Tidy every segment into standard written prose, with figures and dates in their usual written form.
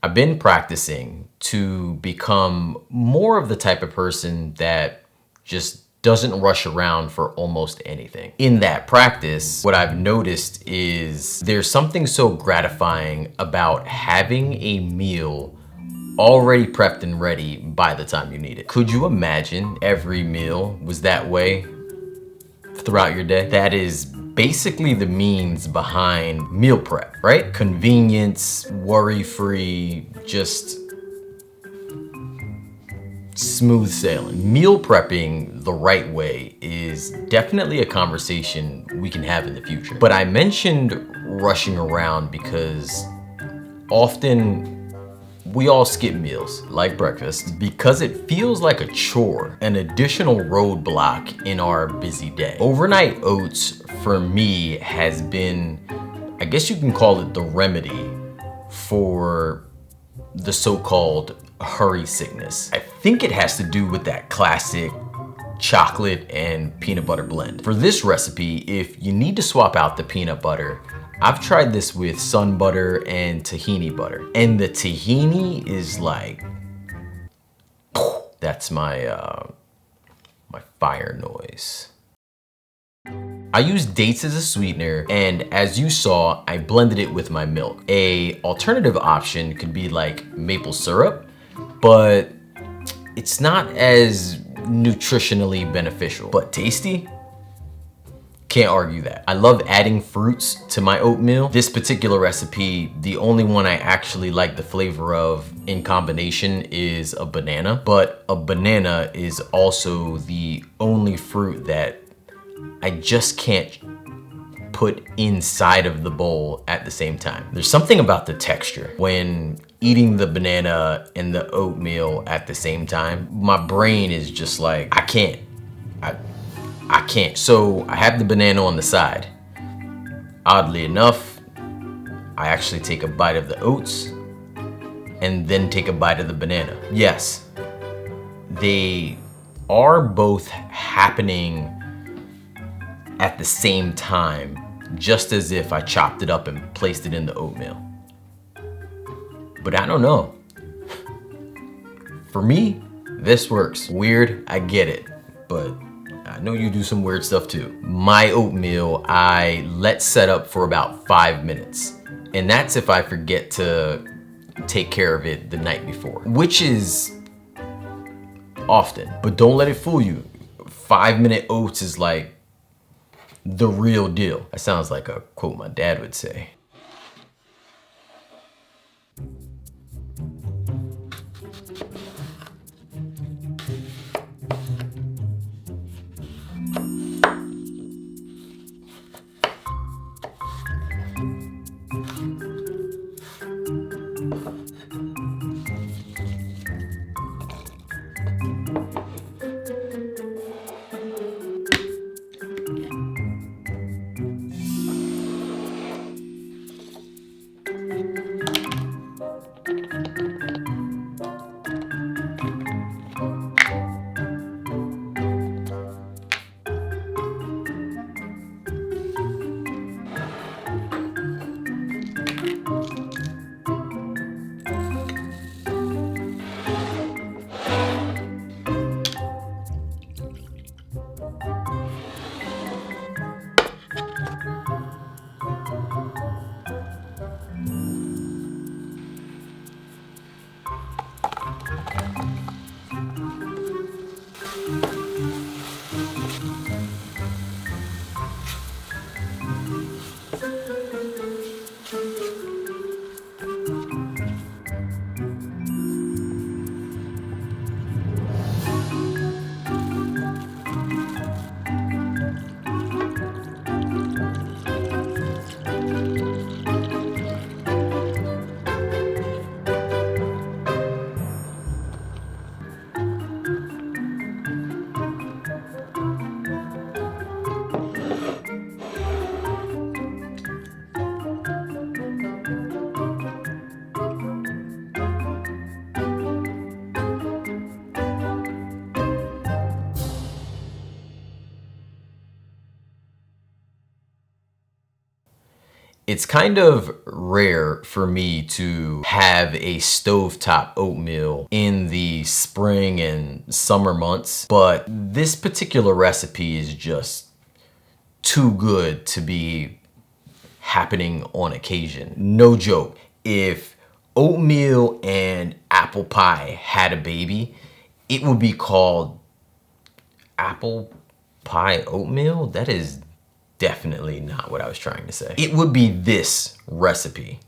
I've been practicing to become more of the type of person that just doesn't rush around for almost anything. In that practice, what I've noticed is there's something so gratifying about having a meal already prepped and ready by the time you need it. Could you imagine every meal was that way throughout your day? That is basically the means behind meal prep, right? Convenience, worry-free, just smooth sailing. Meal prepping the right way is definitely a conversation we can have in the future. But I mentioned rushing around because often we all skip meals, like breakfast, because it feels like a chore, an additional roadblock in our busy day. Overnight oats, for me, has been, I guess you can call it the remedy for the so-called hurry sickness. I think it has to do with that classic chocolate and peanut butter blend. For this recipe, if you need to swap out the peanut butter, I've tried this with sun butter and tahini butter. And the tahini is like, that's my fire noise. I use dates as a sweetener, and as you saw, I blended it with my milk. An alternative option could be like maple syrup, but it's not as nutritionally beneficial, but tasty. Can't argue that. I love adding fruits to my oatmeal. This particular recipe, the only one I actually like the flavor of in combination is a banana, but a banana is also the only fruit that I just can't put inside of the bowl at the same time. There's something about the texture when eating the banana and the oatmeal at the same time. My brain is just like, I can't. So I have the banana on the side. Oddly enough, I actually take a bite of the oats and then take a bite of the banana. Yes, they are both happening at the same time, just as if I chopped it up and placed it in the oatmeal. But I don't know. For me, this works. Weird, I get it, but I know you do some weird stuff too. My oatmeal, I let set up for about 5 minutes. And that's if I forget to take care of it the night before, which is often. But don't let it fool you. 5-minute oats is like the real deal. That sounds like a quote my dad would say. It's kind of rare for me to have a stovetop oatmeal in the spring and summer months, but this particular recipe is just too good to be happening on occasion. No joke. If oatmeal and apple pie had a baby, it would be called apple pie oatmeal. That is definitely not what I was trying to say. It would be this recipe.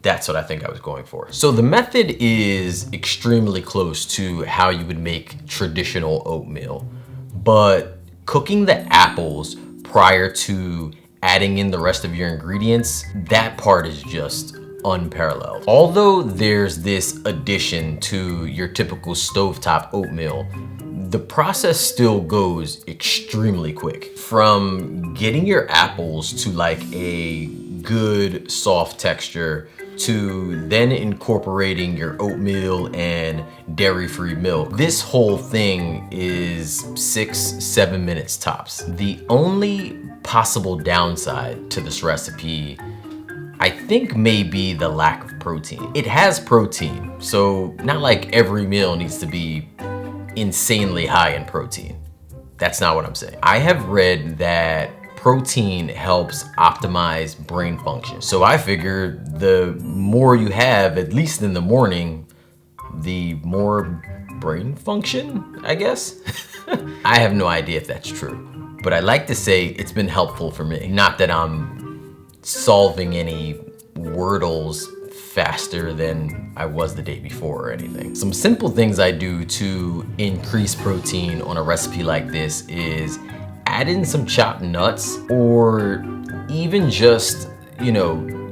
That's what I think I was going for. So the method is extremely close to how you would make traditional oatmeal, but cooking the apples prior to adding in the rest of your ingredients, that part is just unparalleled. Although there's this addition to your typical stovetop oatmeal, the process still goes extremely quick. From getting your apples to like a good soft texture to then incorporating your oatmeal and dairy-free milk. This whole thing is 6-7 minutes tops. The only possible downside to this recipe, I think, may be the lack of protein. It has protein, so not like every meal needs to be insanely high in protein. That's not what I'm saying. I have read that protein helps optimize brain function. So I figure the more you have, at least in the morning, the more brain function, I guess. I have no idea if that's true, but I like to say it's been helpful for me. Not that I'm solving any Wordles faster than I was the day before or anything. Some simple things I do to increase protein on a recipe like this is add in some chopped nuts, or even just,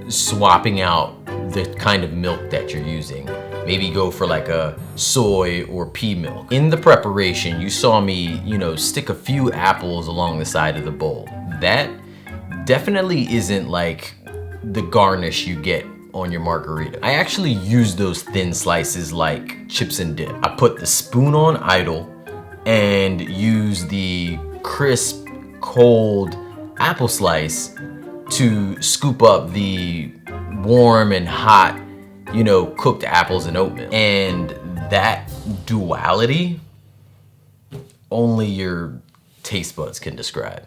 swapping out the kind of milk that you're using. Maybe go for like a soy or pea milk. In the preparation, you saw me, stick a few apples along the side of the bowl. That definitely isn't like the garnish you get on your margarita. I actually use those thin slices like chips and dip. I put the spoon on idle and use the crisp, cold apple slice to scoop up the warm and hot, cooked apples and oatmeal. And that duality, only your taste buds can describe.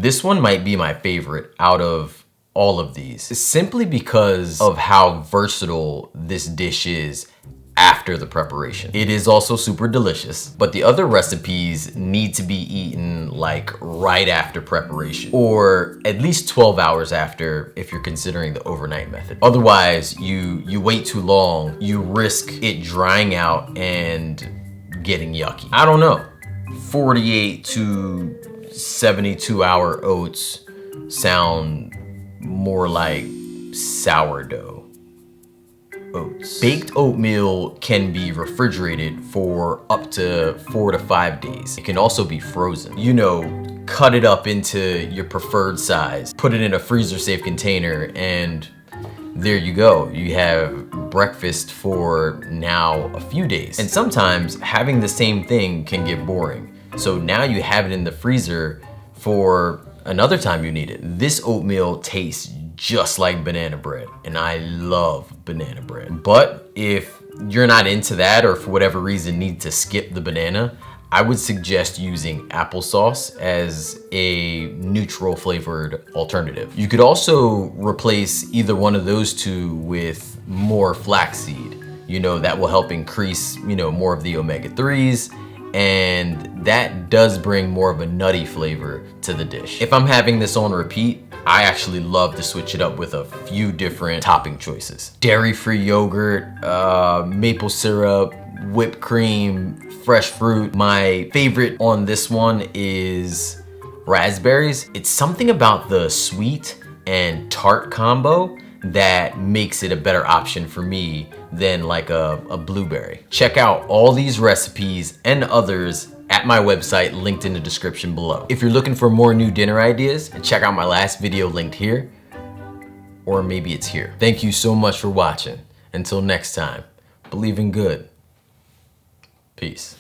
This one might be my favorite out of all of these, simply because of how versatile this dish is after the preparation. It is also super delicious, but the other recipes need to be eaten like right after preparation, or at least 12 hours after if you're considering the overnight method. Otherwise, you wait too long, you risk it drying out and getting yucky. I don't know. 48 to 72 hour oats sound more like sourdough oats. Baked oatmeal can be refrigerated for up to 4 to 5 days. It can also be frozen. You know, cut it up into your preferred size, put it in a freezer safe container, and there you go. You have breakfast for now a few days. And sometimes having the same thing can get boring. So now you have it in the freezer for another time you need it. This oatmeal tastes just like banana bread, and I love banana bread. But if you're not into that, or for whatever reason need to skip the banana, I would suggest using applesauce as a neutral flavored alternative. You could also replace either one of those two with more flaxseed. You know, that will help increase, you know, more of the omega-3s, and that does bring more of a nutty flavor to the dish. If I'm having this on repeat, I actually love to switch it up with a few different topping choices. Dairy-free yogurt, maple syrup, whipped cream, fresh fruit. My favorite on this one is raspberries. It's something about the sweet and tart combo that makes it a better option for me than like a blueberry. Check out all these recipes and others at my website, linked in the description below. If you're looking for more new dinner ideas, check out my last video linked here, or maybe it's here. Thank you so much for watching. Until next time, believe in good. Peace.